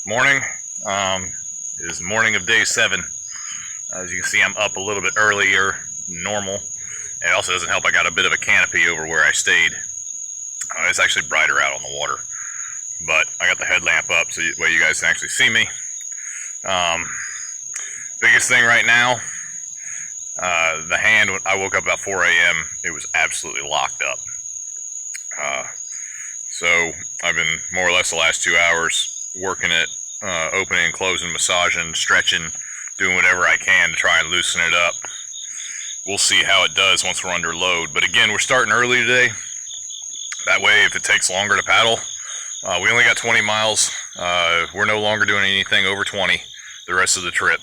Morning. It is morning of day 7. As you can see, I'm up a little bit earlier than normal. It also doesn't help I got a bit of a canopy over where I stayed. It's actually brighter out on the water, but I got the headlamp up so that way you guys can actually see me. Biggest thing right now, the hand, when I woke up about 4 a.m., it was absolutely locked up. So I've been more or less the last 2 hours working it, opening and closing, massaging, stretching, doing whatever I can to try and loosen it up. We'll see how it does once we're under load. But again, we're starting early today. That way, if it takes longer to paddle, we only got 20 miles. We're no longer doing anything over 20 the rest of the trip.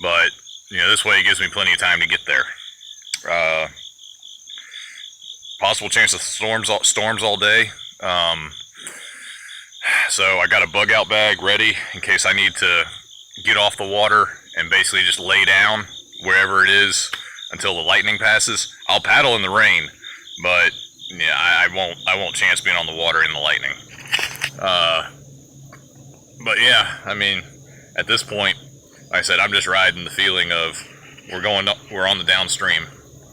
But, this way it gives me plenty of time to get there. Possible chance of storms all day. So I got a bug out bag ready in case I need to get off the water and basically just lay down wherever it is until the lightning passes. I'll paddle in the rain, but yeah, I won't chance being on the water in the lightning. But yeah, I mean, at this point, like I said, I'm just riding the feeling of we're on the downstream.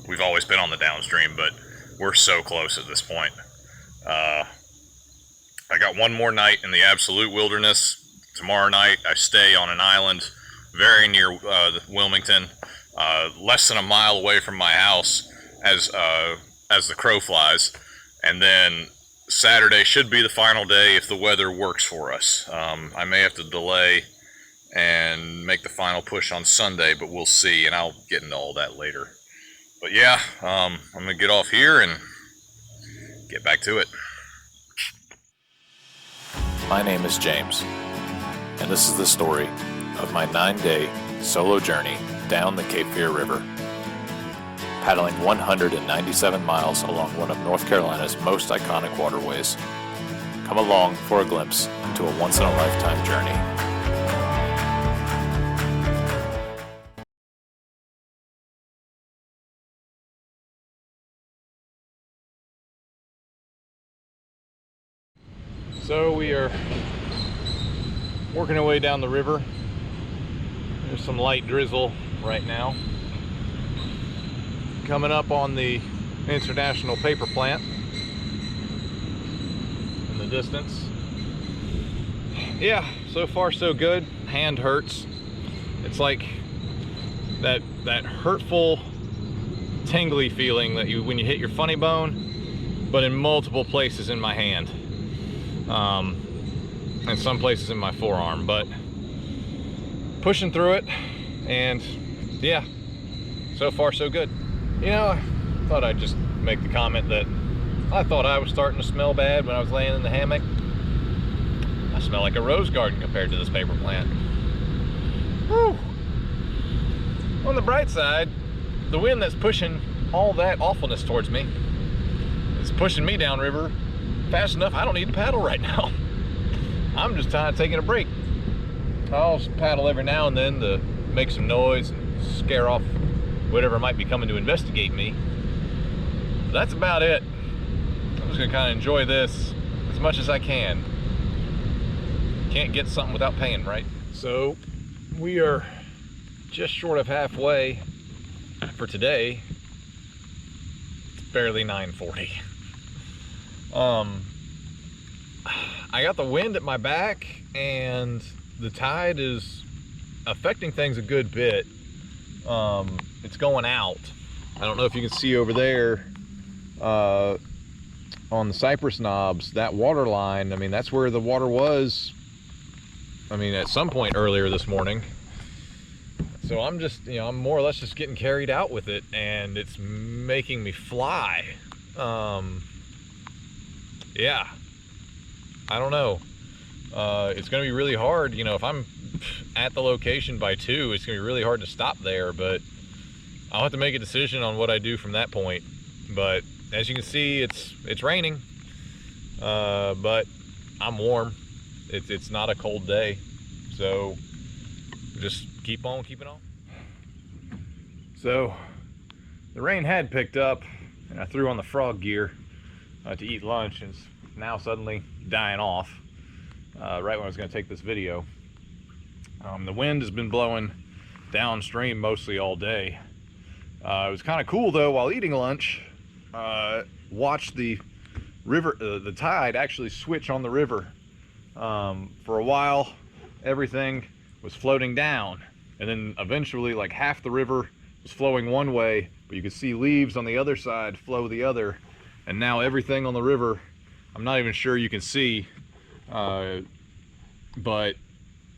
We've always been on the downstream, but we're so close at this point. I got one more night in the absolute wilderness. Tomorrow night I stay on an island very near Wilmington, less than a mile away from my house as the crow flies. And then Saturday should be the final day if the weather works for us. I may have to delay and make the final push on Sunday, but we'll see, and I'll get into all that later. But yeah, I'm gonna get off here and get back to it. My name is James, and this is the story of my 9-day solo journey down the Cape Fear River, paddling 197 miles along one of North Carolina's most iconic waterways. Come along for a glimpse into a once-in-a-lifetime journey. So we are working our way down the river. There's some light drizzle right now. Coming up on the International Paper Plant in the distance. Yeah, so far so good. Hand hurts. It's like that hurtful, tingly feeling that when you hit your funny bone, but in multiple places in my hand. And some places in my forearm, but pushing through it, and yeah, so far so good. I thought I'd just make the comment that I thought I was starting to smell bad when I was laying in the hammock. I smell like a rose garden compared to this paper plant. Whew. On the bright side, the wind that's pushing all that awfulness towards me is pushing me downriver fast enough I don't need to paddle right now. I'm just taking a break. I'll paddle every now and then to make some noise and scare off whatever might be coming to investigate me. But that's about it. I'm just gonna kind of enjoy this as much as I can. Can't get something without paying, right? So we are just short of halfway for today. It's barely 9:40. I got the wind at my back, and the tide is affecting things a good bit. It's going out. I don't know if you can see over there on the cypress knobs, that water line. I mean, that's where the water was, at some point earlier this morning. So I'm just, I'm more or less just getting carried out with it, and it's making me fly. Yeah, I don't know. It's gonna be really hard, if I'm at the location by 2, it's gonna be really hard to stop there, but I'll have to make a decision on what I do from that point. But as you can see, it's raining, but I'm warm. It's not a cold day, so just keep on keeping on. So the rain had picked up, and I threw on the frog gear to eat lunch, and it's now suddenly dying off. right when I was going to take this video. The wind has been blowing downstream mostly all day. It was kind of cool though, while eating lunch, watched the river, the tide actually switch on the river. For a while, everything was floating down, and then eventually like half the river was flowing one way, but you could see leaves on the other side flow the other, and now everything on the river, I'm not even sure you can see, but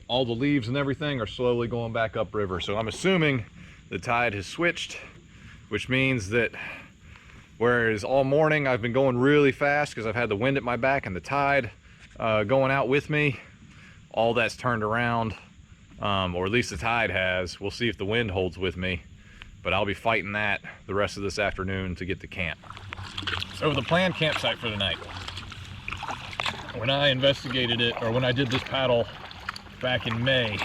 all the leaves and everything are slowly going back upriver. So I'm assuming the tide has switched, which means that whereas all morning I've been going really fast because I've had the wind at my back and the tide going out with me, all that's turned around, or at least the tide has. We'll see if the wind holds with me, but I'll be fighting that the rest of this afternoon to get to camp. So the planned campsite for the night, when I investigated it, or when I did this paddle back in May,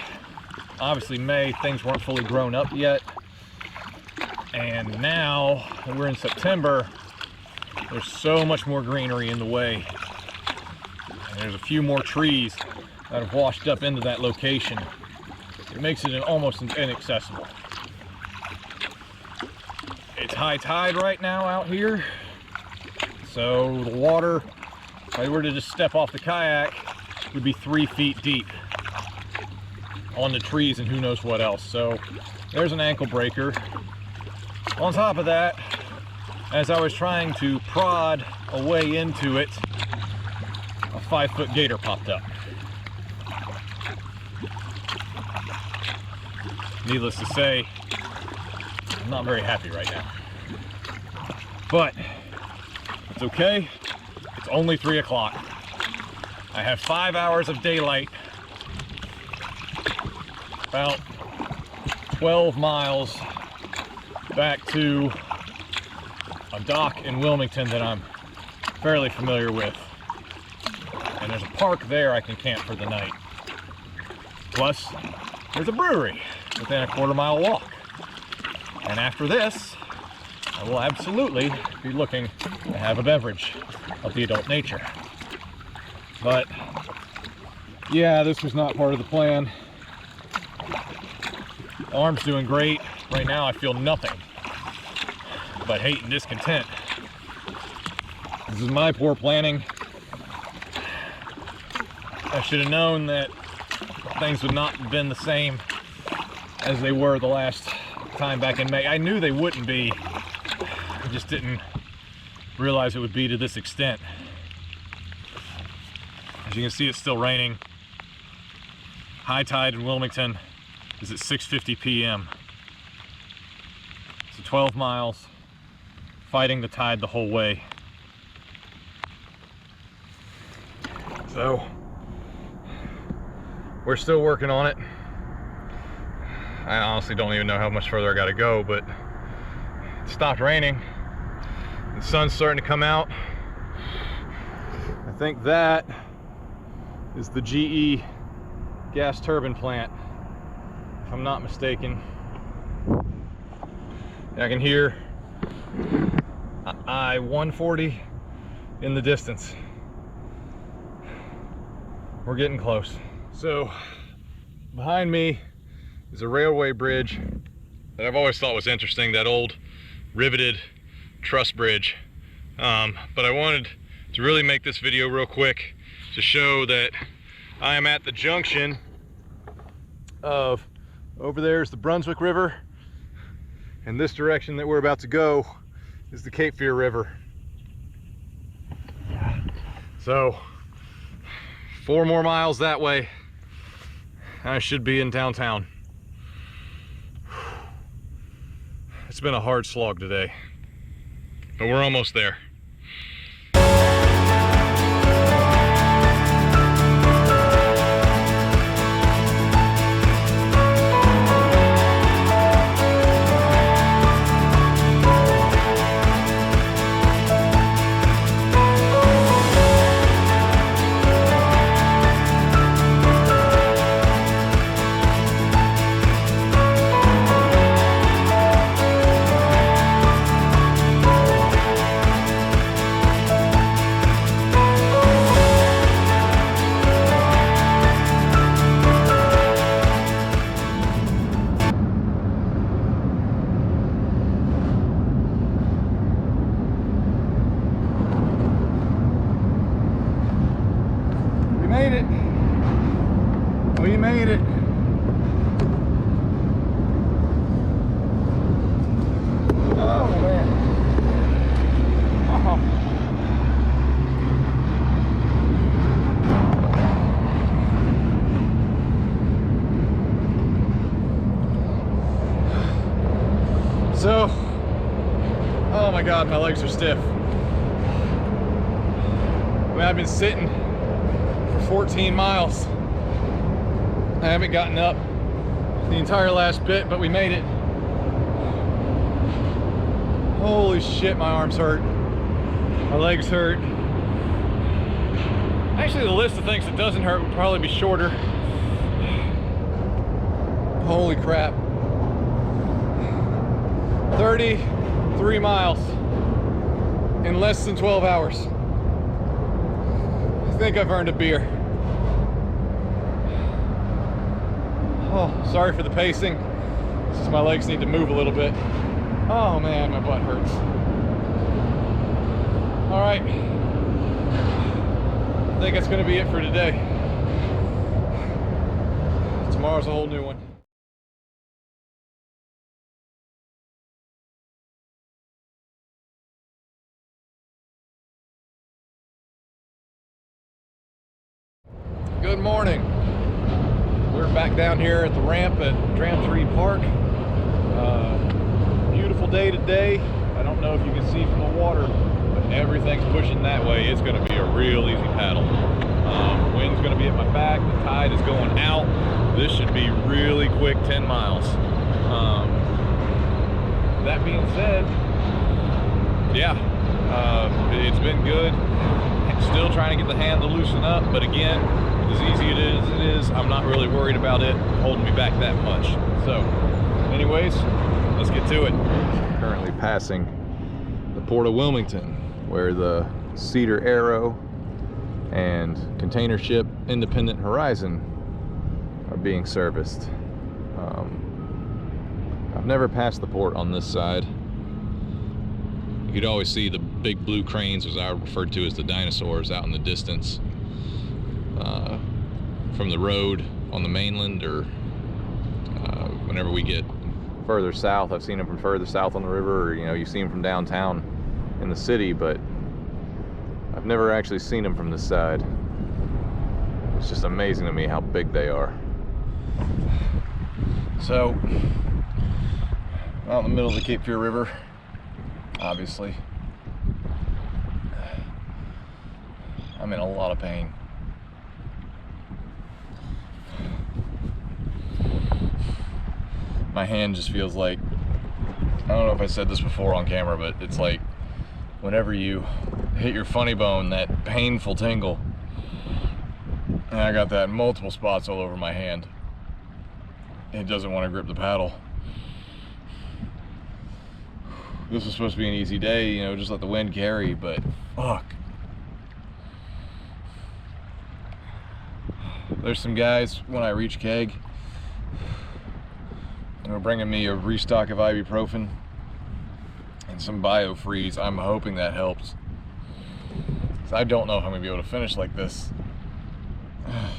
obviously May, things weren't fully grown up yet, and now that we're in September, there's so much more greenery in the way, and there's a few more trees that have washed up into that location. It makes it almost inaccessible. It's high tide right now out here, so the water, if I were to just step off the kayak, would be 3 feet deep on the trees and who knows what else. So there's an ankle breaker. On top of that, as I was trying to prod a way into it, a 5-foot gator popped up. Needless to say, I'm not very happy right now. But it's okay. It's only 3 o'clock. I have 5 hours of daylight, about 12 miles back to a dock in Wilmington that I'm fairly familiar with. And there's a park there I can camp for the night. Plus, there's a brewery within a quarter-mile walk. And after this, I will absolutely be looking to have a beverage of the adult nature. But yeah, this was not part of the plan. Arm's doing great. Right now I feel nothing but hate and discontent. This is my poor planning. I should have known that things would not have been the same as they were the last time back in May. I knew they wouldn't be. I just didn't realize it would be to this extent. As you can see, it's still raining. High tide in Wilmington is at 6:50 p.m. So 12 miles, fighting the tide the whole way. So we're still working on it. I honestly don't even know how much further I got to go, but it stopped raining. The sun's starting to come out. I think that is the GE gas turbine plant, if I'm not mistaken. I can hear I-140 in the distance. We're getting close. So behind me is a railway bridge that I've always thought was interesting, that old riveted truss bridge. But I wanted to really make this video real quick to show that I am at the junction of, over there is the Brunswick River, and this direction that we're about to go is the Cape Fear River. So 4 more miles that way, I should be in downtown. It's been a hard slog today, but we're almost there. made it. We made it. Oh man. Oh. So, oh my God, my legs are stiff. I mean, I've been sitting for 14 miles. I haven't gotten up the entire last bit, but we made it. Holy shit, my arms hurt. My legs hurt. Actually, the list of things that doesn't hurt would probably be shorter. Holy crap. 33 miles in less than 12 hours. I think I've earned a beer. Oh, sorry for the pacing. It's just my legs need to move a little bit. Oh man, my butt hurts. All right. I think that's gonna be it for today. Tomorrow's a whole new one. Good morning. We're back down here at the ramp at Dram 3 Park. Beautiful day today. I don't know if you can see from the water, but everything's pushing that way. It's going to be a real easy paddle. Wind's going to be at my back. The tide is going out. This should be really quick 10 miles. That being said, yeah, it's been good. Still trying to get the hand to loosen up, but again, as easy as it is, I'm not really worried about it holding me back that much. So, anyways, let's get to it. Currently passing the Port of Wilmington, where the Cedar Arrow and container ship Independent Horizon are being serviced. I've never passed the port on this side. You could always see the big blue cranes, as I referred to as the dinosaurs, out in the distance from the road on the mainland, or whenever we get further south. I've seen them from further south on the river, or you see them from downtown in the city, but I've never actually seen them from this side. It's just amazing to me how big they are. So, out in the middle of the Cape Fear River, obviously. I'm in a lot of pain. My hand just feels like, I don't know if I said this before on camera, but it's like whenever you hit your funny bone, that painful tingle. And I got that in multiple spots all over my hand. It doesn't want to grip the paddle. This was supposed to be an easy day, just let the wind carry, but fuck. There's some guys, when I reach Keg, they're bringing me a restock of ibuprofen and some biofreeze. I'm hoping that helps. I don't know if I'm gonna be able to finish like this. And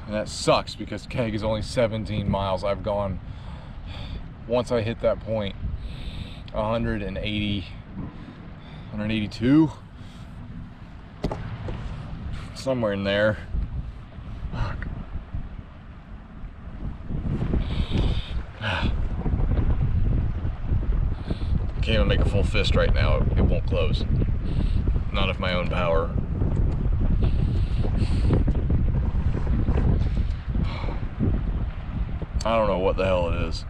that sucks because Keg is only 17 miles. I've gone, once I hit that point, 180, 182, somewhere in there. Fuck. I can't even make a full fist right now. It won't close. Not of my own power. I don't know what the hell it is.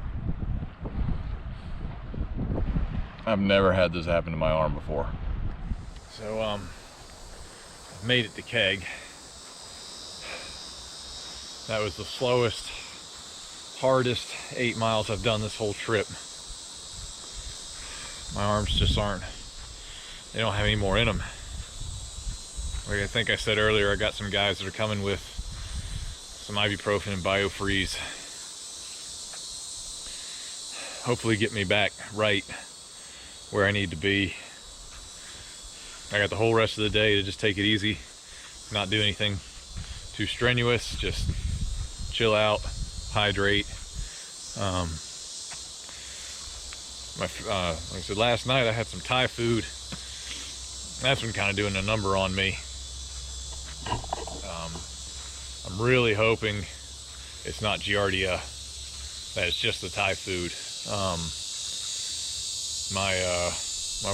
I've never had this happen to my arm before. So, I've made it to Keg. That was the slowest, hardest 8 miles I've done this whole trip. My arms just aren't, they don't have any more in them. Like I think I said earlier, I got some guys that are coming with some ibuprofen and biofreeze. Hopefully get me back right where I need to be. I got the whole rest of the day to just take it easy, not do anything too strenuous, just chill out, hydrate. Like I said, last night I had some Thai food. That's been kind of doing a number on me. I'm really hoping it's not giardia, that it's just the Thai food. My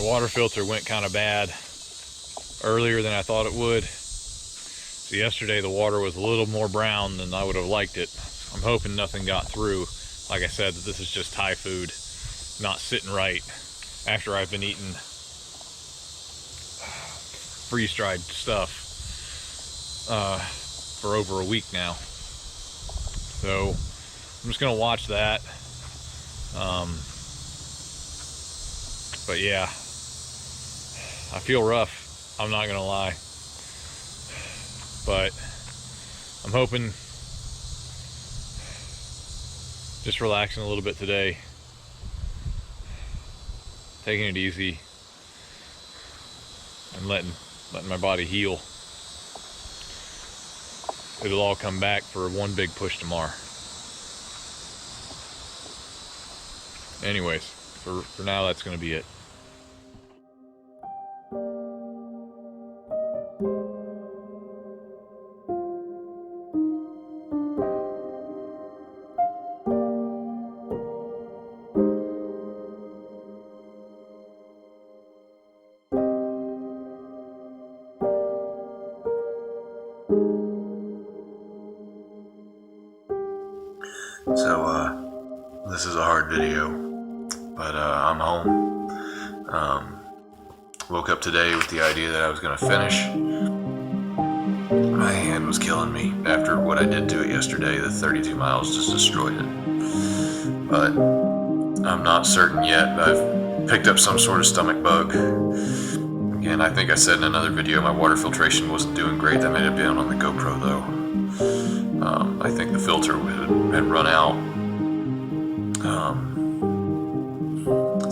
water filter went kind of bad earlier than I thought it would. So yesterday the water was a little more brown than I would have liked it. I'm hoping nothing got through. Like I said, that this is just Thai food, not sitting right after I've been eating freeze-dried stuff for over a week now. So I'm just gonna watch that. But yeah, I feel rough, I'm not gonna lie. But I'm hoping just relaxing a little bit today, taking it easy, and letting my body heal. It'll all come back for one big push tomorrow. Anyways, for now, that's gonna be it. So, this is a hard video, but I'm home. Woke up today with the idea that I was going to finish. My hand was killing me after what I did to it yesterday. The 32 miles just destroyed it. But I'm not certain yet. I've picked up some sort of stomach bug. Again, I think I said in another video my water filtration wasn't doing great. That may have been on the GoPro though. I think the filter had run out.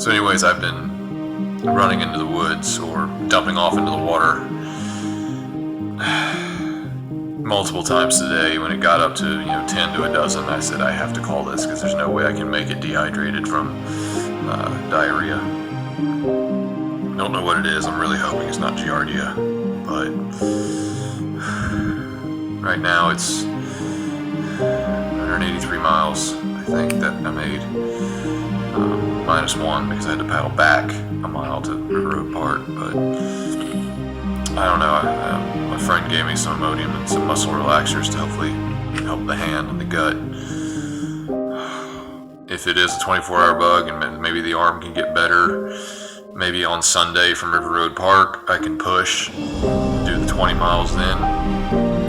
So anyways, I've been running into the woods or dumping off into the water multiple times today. When it got up to 10 to a dozen, I said I have to call this because there's no way I can make it dehydrated from diarrhea. Don't know what it is. I'm really hoping it's not giardia, but right now it's 183 miles, I think, that I made, -1 because I had to paddle back a mile to River Road Park. But I don't know. My friend gave me some Imodium and some muscle relaxers to hopefully help the hand and the gut. If it is a 24-hour bug and maybe the arm can get better, maybe on Sunday from River Road Park I can push, do the 20 miles then.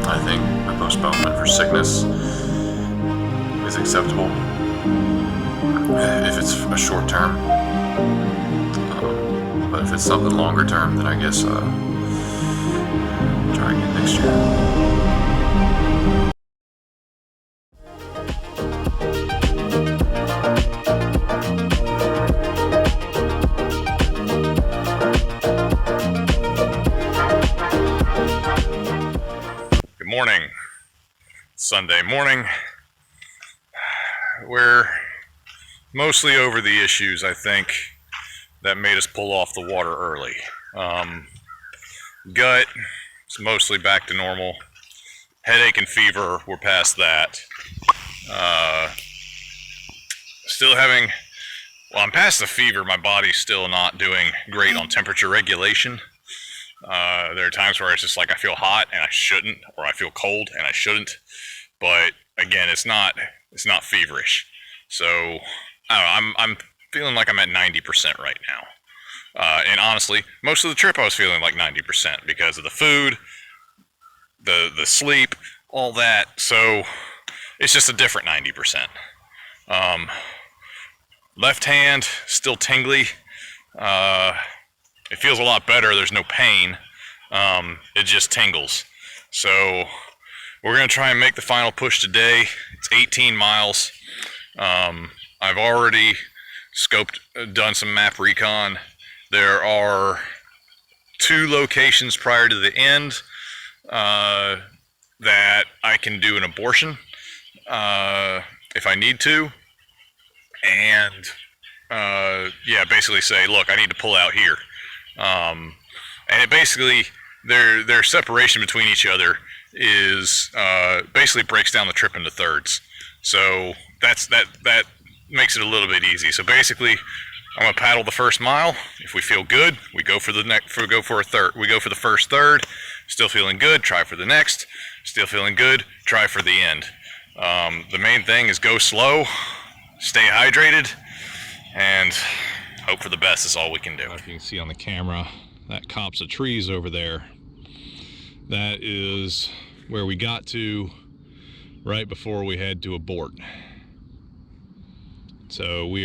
I think a postponement for sickness is acceptable if it's a short term. But if it's something longer term, then I guess try again next year. Morning, Sunday morning. We're mostly over the issues, I think, that made us pull off the water early. Gut is mostly back to normal. Headache and fever, we're past that. Still having, well, I'm past the fever. My body's still not doing great on temperature regulation. There are times where it's just like I feel hot and I shouldn't, or I feel cold and I shouldn't. But again, it's not feverish. So I don't know, I'm feeling like I'm at 90% right now. And honestly, most of the trip I was feeling like 90% because of the food, the sleep, all that. So it's just a different 90%. Left hand still tingly. It feels a lot better. There's no pain. It just tingles. So we're going to try and make the final push today. It's 18 miles. I've already done some map recon. There are 2 locations prior to the end that I can do an abortion if I need to, and yeah, basically say, look, I need to pull out here. And it basically, their separation between each other is basically breaks down the trip into thirds. So that makes it a little bit easy. So basically, I'm gonna paddle the first mile. If we feel good, we go for the We go for the first third. Still feeling good, try for the next. Still feeling good, try for the end. The main thing is go slow, stay hydrated, and hope for the best is all we can do. If you can see on the camera, that copse of trees over there, that is where we got to right before we had to abort. So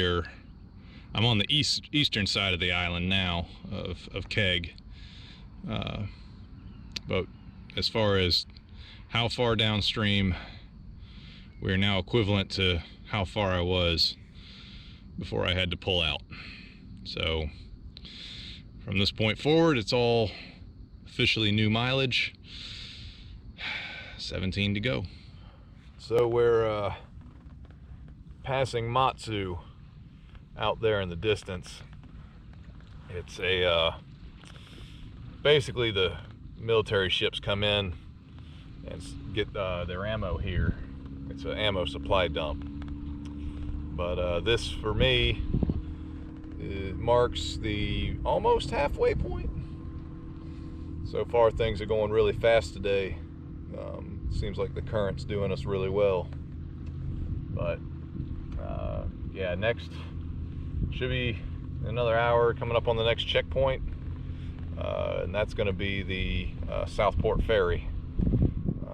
I'm on the eastern side of the island now of Keg. But as far as how far downstream, we are now equivalent to how far I was before I had to pull out. So from this point forward, it's all officially new mileage. 17 to go. So we're passing Matsu out there in the distance. It's a basically the military ships come in and get their ammo here. It's an ammo supply dump. But this for me marks the almost halfway point. So far things are going really fast today. Seems like the current's doing us really well. But yeah, next should be another hour coming up on the next checkpoint, and that's going to be the Southport Ferry,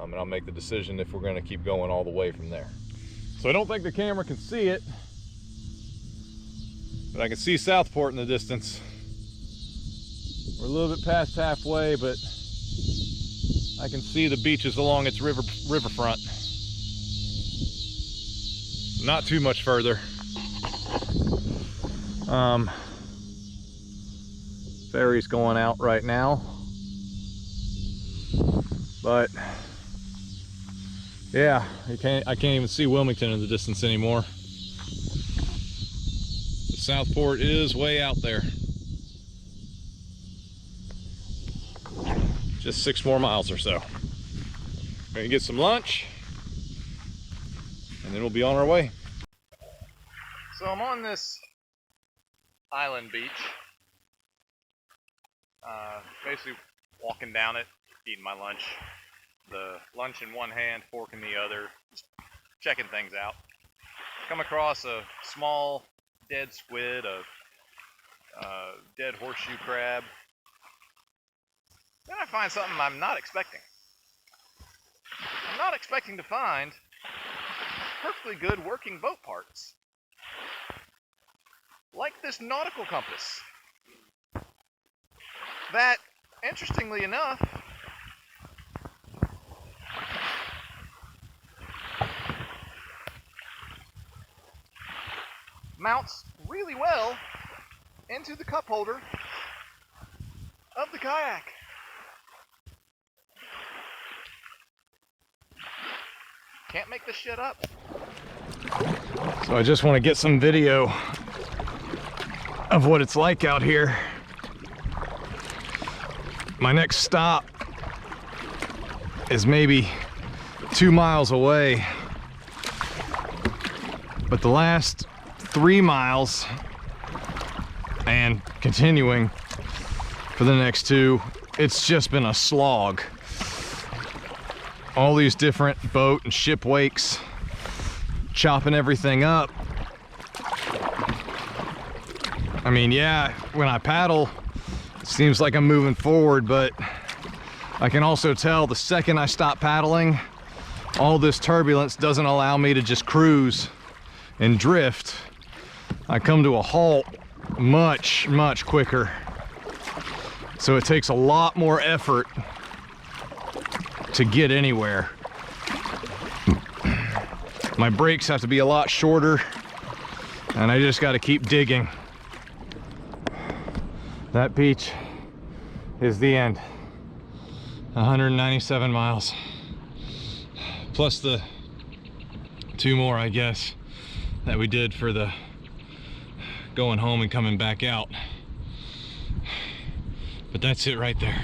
and I'll make the decision if we're going to keep going all the way from there. So I don't think the camera can see it, but I can see Southport in the distance. We're a little bit past halfway, but I can see the beaches along its riverfront. Not too much further. Ferry's going out right now, but yeah, I can't even see Wilmington in the distance anymore. The Southport is way out there. Just 6 more miles or so. We're gonna get some lunch, and then we'll be on our way. So I'm on this island beach, basically walking down it, eating my lunch. The lunch in one hand, fork in the other, just checking things out. Come across a small dead squid, a dead horseshoe crab. Then I find something I'm not expecting. I'm not expecting to find perfectly good working boat parts. Like this nautical compass. That, interestingly enough, mounts really well into the cup holder of the kayak. Can't make this shit up. So I just want to get some video of what it's like out here. My next stop is maybe 2 miles away, but the last 3 miles and continuing for the next 2, it's just been a slog. All these different boat and ship wakes, chopping everything up. I mean, yeah, when I paddle, it seems like I'm moving forward, but I can also tell the second I stop paddling, all this turbulence doesn't allow me to just cruise and drift. I come to a halt much, much quicker. So it takes a lot more effort to get anywhere. My brakes have to be a lot shorter, and I just got to keep digging. That beach is the end. 197 miles. Plus the 2 more, I guess, that we did for the going home and coming back out. But that's it right there.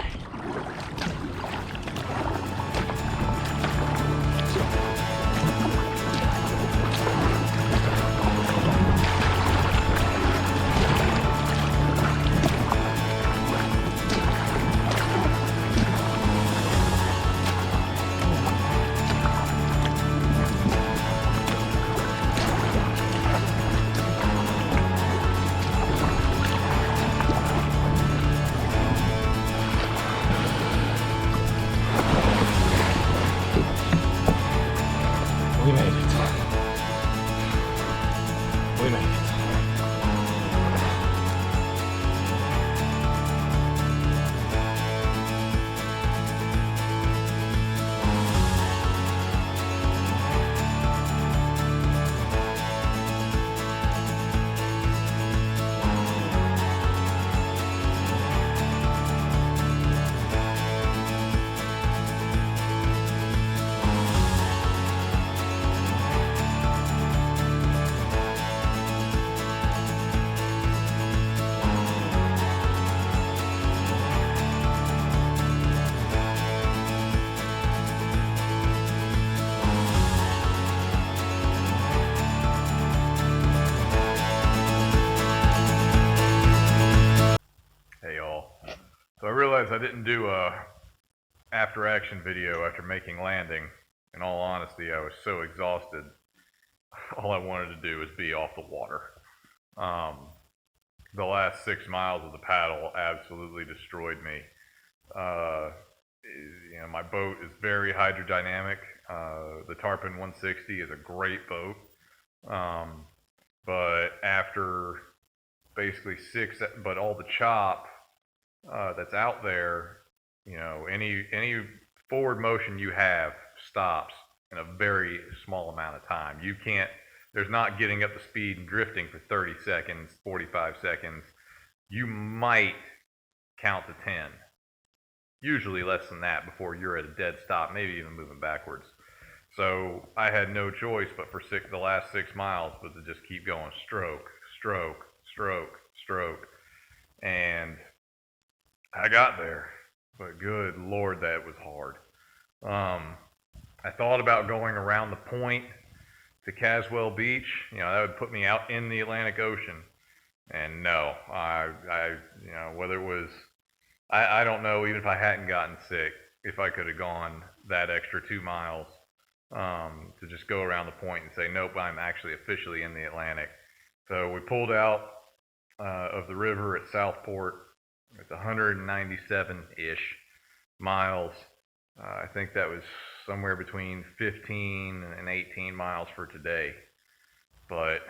We made it. We made it. Hey y'all. So I realized I didn't do a after action video after making landing. In all honesty, I was so exhausted. All I wanted to do was be off the water. The last 6 miles of the paddle absolutely destroyed me. My boat is very hydrodynamic. The Tarpon 160 is a great boat. But after basically but all the chop that's out there, any forward motion you have stops in a very small amount of time. There's not getting up to speed and drifting for 30 seconds, 45 seconds. You might count to 10. Usually less than that before you're at a dead stop, maybe even moving backwards. So I had no choice but for the last 6 miles but to just keep going stroke, stroke, stroke, stroke. And I got there, but good Lord, that was hard. I thought about going around the point to Caswell Beach. That would put me out in the Atlantic Ocean. And no, whether it was, I don't know, even if I hadn't gotten sick, if I could have gone that extra 2 miles to just go around the point and say, nope, I'm actually officially in the Atlantic. So we pulled out of the river at Southport. It's 197-ish miles. I think that was somewhere between 15 and 18 miles for today. But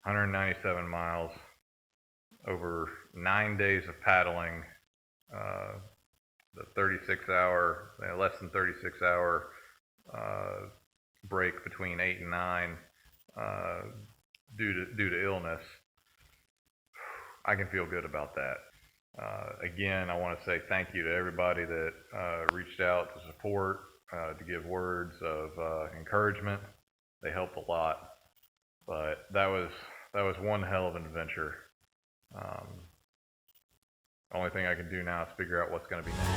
197 miles over 9 days of paddling, the 36-hour, less than 36-hour break between 8 and 9 due to illness. I can feel good about that. Again, I want to say thank you to everybody that reached out to support, to give words of encouragement. They helped a lot, but that was one hell of an adventure. Only thing I can do now is figure out what's going to be next.